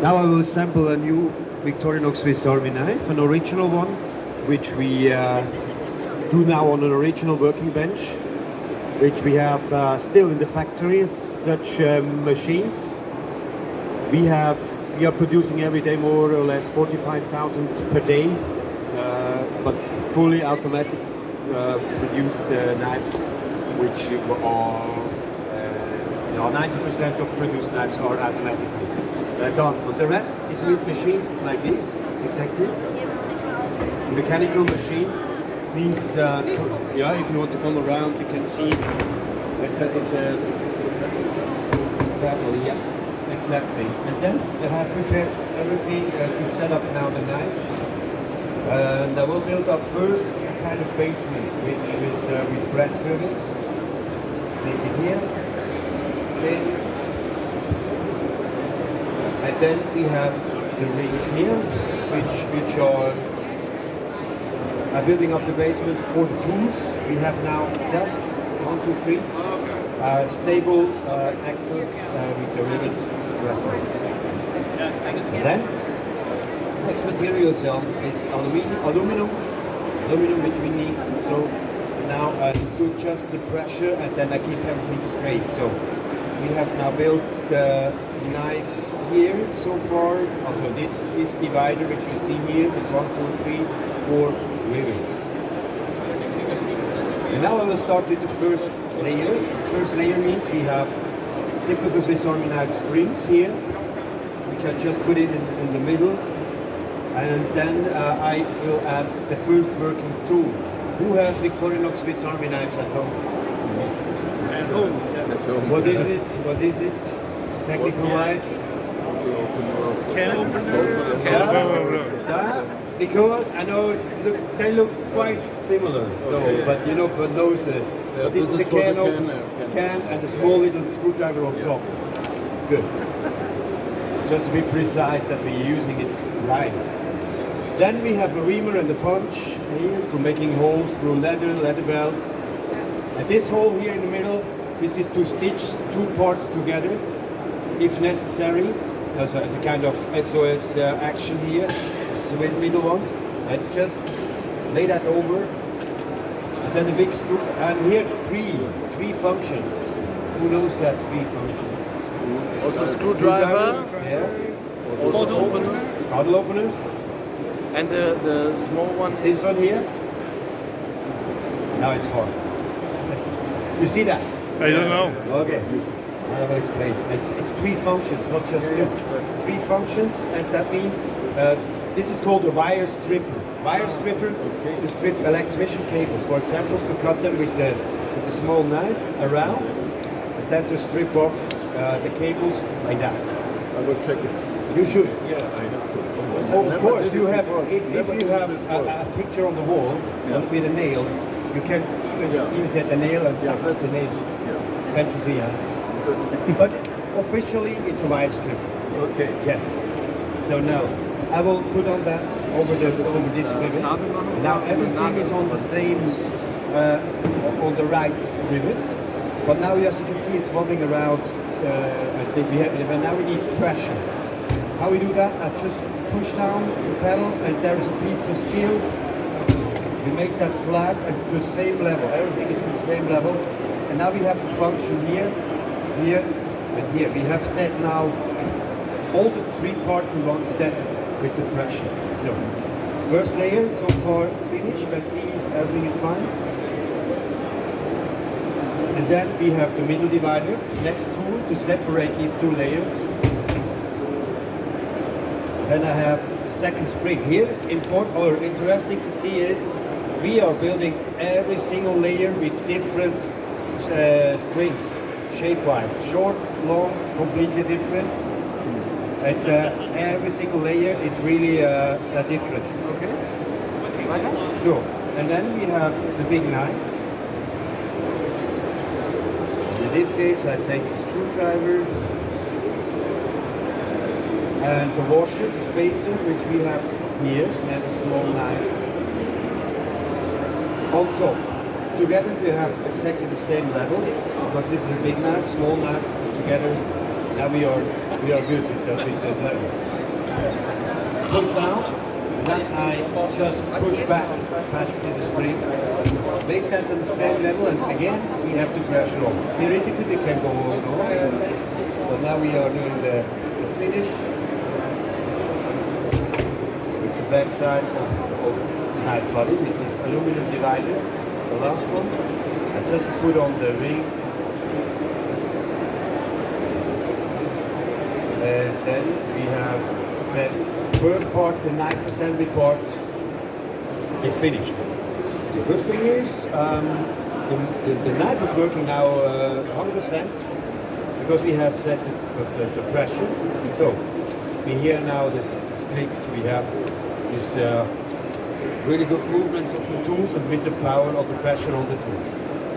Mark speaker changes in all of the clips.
Speaker 1: Now I will sample a new Victorinox Swiss Army knife, an original one, which we do now on an original working bench, which we have still in the factory, such machines. We are producing every day more or less 45,000 per day, but fully automatic produced knives, which are 90% of produced knives are automatically done. But the rest is with machines like this, exactly. Mechanical machine means, yeah, if you want to come around, you can see it's a paddle, yeah, exactly. And then I have prepared everything to set up now the knife. And I will build up first a kind of basement, which is with brass rivets. Take it here. Okay. And then we have the rings here, which are building up the basement for the tools. We have now 1, 2, 3 stable axles with the rivets, brass rivets. And then next material is aluminum, which we need. So now I do just the pressure and then I keep everything straight. So we have now built the knife here so far. Also this divider which you see here with 1, 2, 3, 4 rivets. And now I will start with the first layer. The first layer means we have typical Swiss Army knife springs here, which I just put in the middle. And then I will add the first working tool. Who has Victorinox Swiss Army knives at home?
Speaker 2: At home.
Speaker 1: What is it? What is it? Technical wise?
Speaker 2: Can opener.
Speaker 1: Yeah, because I know they look quite similar. So,
Speaker 3: Okay.
Speaker 1: but you know, but knows it.
Speaker 3: Yeah,
Speaker 1: But this is a
Speaker 3: for the
Speaker 1: can
Speaker 3: can.
Speaker 1: and the small little screwdriver on top. Good. Just to be precise that we're using it right. Then we have a reamer and a punch here for making holes through leather belts. And this hole here in the middle, this is to stitch two parts together, if necessary. As a kind of SOS action here. This is the middle one. And just lay that over. And then the big screw. And here three functions. Who knows that 3 functions?
Speaker 2: Also screwdriver.
Speaker 1: Yeah.
Speaker 2: Bottle opener.
Speaker 1: Bottle opener.
Speaker 2: And the small one is...
Speaker 1: This one here. Now it's hard. You see that?
Speaker 4: I don't know.
Speaker 1: Okay. I will explain. It's 3 functions, not just 2. 3 functions, and that means this is called a wire stripper. Wire stripper to strip electrician cables, for example, to cut them with the small knife around, and then to strip off the cables like that.
Speaker 3: I will check it.
Speaker 1: You should.
Speaker 3: Yeah, I have to.
Speaker 1: Oh, of course.
Speaker 3: Never
Speaker 1: You
Speaker 3: did it
Speaker 1: have.
Speaker 3: before.
Speaker 1: If
Speaker 3: Never
Speaker 1: you
Speaker 3: did
Speaker 1: have
Speaker 3: it before.
Speaker 1: a picture on the wall
Speaker 3: Yeah.
Speaker 1: with a nail, you can even take the nail and
Speaker 3: Yeah,
Speaker 1: take
Speaker 3: that's
Speaker 1: the nail.
Speaker 3: Yeah.
Speaker 1: Fantasy, huh? But officially, it's a wire strip.
Speaker 3: Okay.
Speaker 1: Yes. So now I will put on that over this rivet. Now everything is on the same on the right rivet. But now, as you can see, it's wobbling around. I think but now we need pressure. How we do that? I just push down the pedal, and there is a piece of steel. We make that flat and to the same level. Everything is on the same level. And now we have the function here, here, and here. We have set now all the 3 parts in one step with the pressure. So, first layer so far finished. I see everything is fine. And then we have the middle divider, next tool to separate these 2 layers. Then I have the second spring. Here, interesting to see is we are building every single layer with different springs, shape-wise. Short, long, completely different. It's every single layer is really a difference.
Speaker 2: Okay.
Speaker 1: So, and then we have the big knife. In this case, I take the screwdriver and the washer, the spacer, which we have here, and a small knife on top. Together we have exactly the same level, because this is a big knife, small knife, together. Now we are we are good because we said level. Push down, and then I just push back, past the spring. Make that on the same level, and again we have to pressure on. Theoretically we can go on, but now we are doing the finish with the back side of the knife body with this aluminum divider, the last one. I just put on the rings, and then we have set first part, the knife assembly part is finished. The good thing is the knife is working now 100% because we have set the pressure. So we hear now this click, we have this really good movements of the tools and with the power of the pressure on the tools.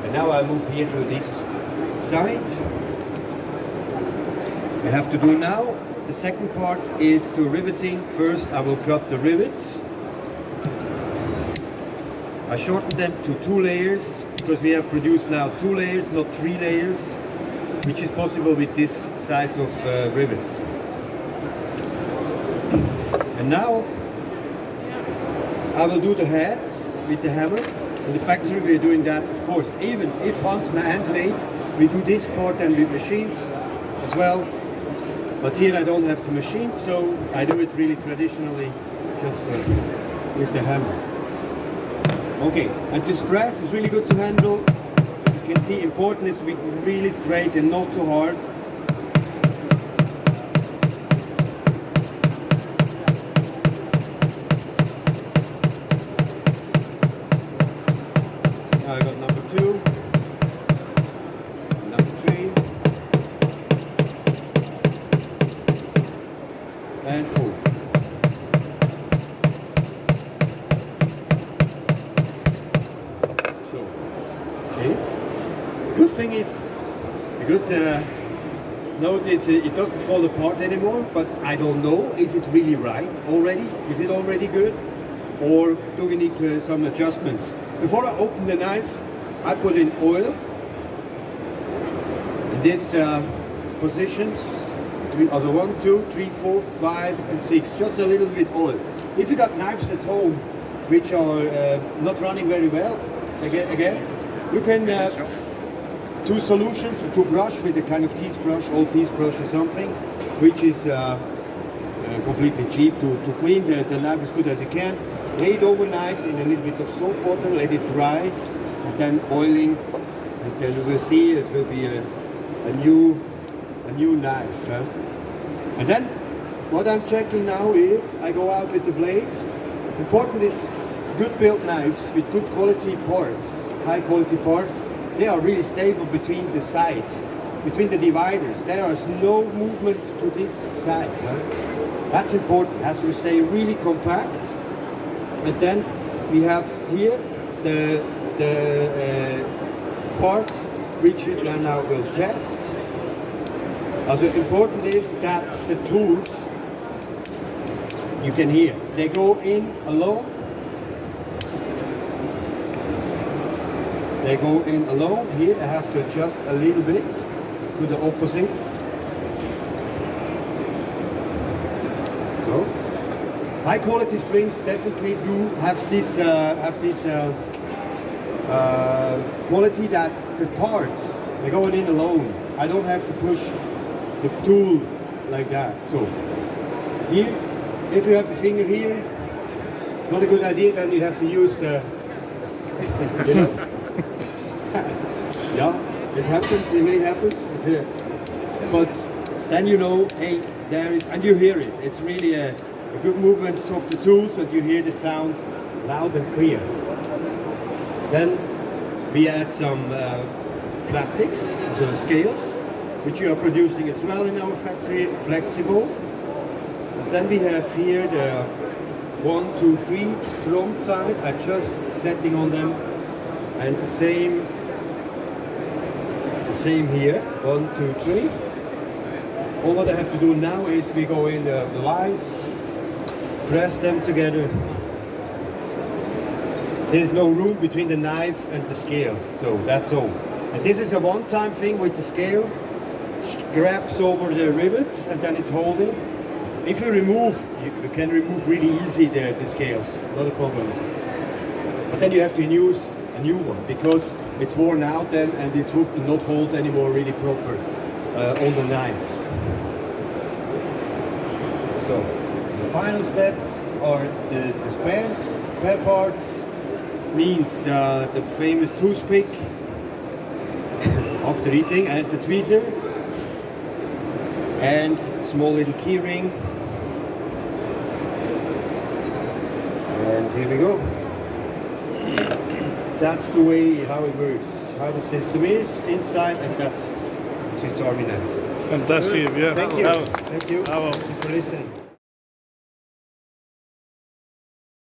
Speaker 1: And now I move here to this side. I have to do now. The second part is to riveting. First I will cut the rivets. I shorten them to 2 layers because we have produced now 2 layers, not 3 layers, which is possible with this size of rivets. And now I will do the heads with the hammer. In the factory we are doing that, of course, even if handmade, we do this part and with machines as well. But here I don't have the machine, so I do it really traditionally, just with the hammer. Okay, and this press is really good to handle. You can see important is to be really straight and not too hard. Now I got number 2, number 3, and 4. Good thing is, a good note is it doesn't fall apart anymore, but I don't know, is it really right already? Is it already good? Or do we need some adjustments? Before I open the knife, I put in oil. In this positions, 1, 2, 3, 4, 5, and 6, just a little bit oil. If you got knives at home which are not running very well, again, you can 2 solutions, 2 brush with a kind of teeth brush, old teeth brush or something, which is completely cheap to clean the knife as good as you can. Lay it overnight in a little bit of soap water, let it dry, and then oiling, and then you will see it will be a new knife. Huh? And then what I'm checking now is I go out with the blades. Important is good built knives with good quality parts, high quality parts. They are really stable between the sides, between the dividers. There is no movement to this side. Right? That's important. It has to stay really compact. And then we have here the parts which we now will test. Also important is that the tools, you can hear, they go in alone. They go in alone. Here I have to adjust a little bit to the opposite. So, high quality springs definitely do have this quality that the parts, they're going in alone. I don't have to push the tool like that. So, here, if you have a finger here, it's not a good idea, then you have to use the, you know. Yeah, it happens, it really happens. But then you know, hey, there is, and you hear it. It's really a good movement of the tools, and you hear the sound loud and clear. Then we add some plastics, so scales, which we are producing as well in our factory, flexible. And then we have here the 1, 2, 3 front side. I just setting on them, and the same here, 1, 2, 3. All what I have to do now is we go in the lines, press them together. There is no room between the knife and the scales, so that's all. And this is a one-time thing with the scale. grabs over the rivets and then it's holding. If you remove, you can remove really easy the scales, not a problem. But then you have to use a new one because it's worn out then and it would not hold anymore really proper on the knife. So the final steps are the spares. Spare parts means the famous toothpick after eating and the tweezer and small little key ring. And here we go. That's the way how it works, how the system is inside, and that's Swiss Army knife.
Speaker 4: Fantastic, yeah.
Speaker 1: Thank you.
Speaker 4: Bravo.
Speaker 1: Thank you.
Speaker 4: Bravo.
Speaker 1: Thank you for listening.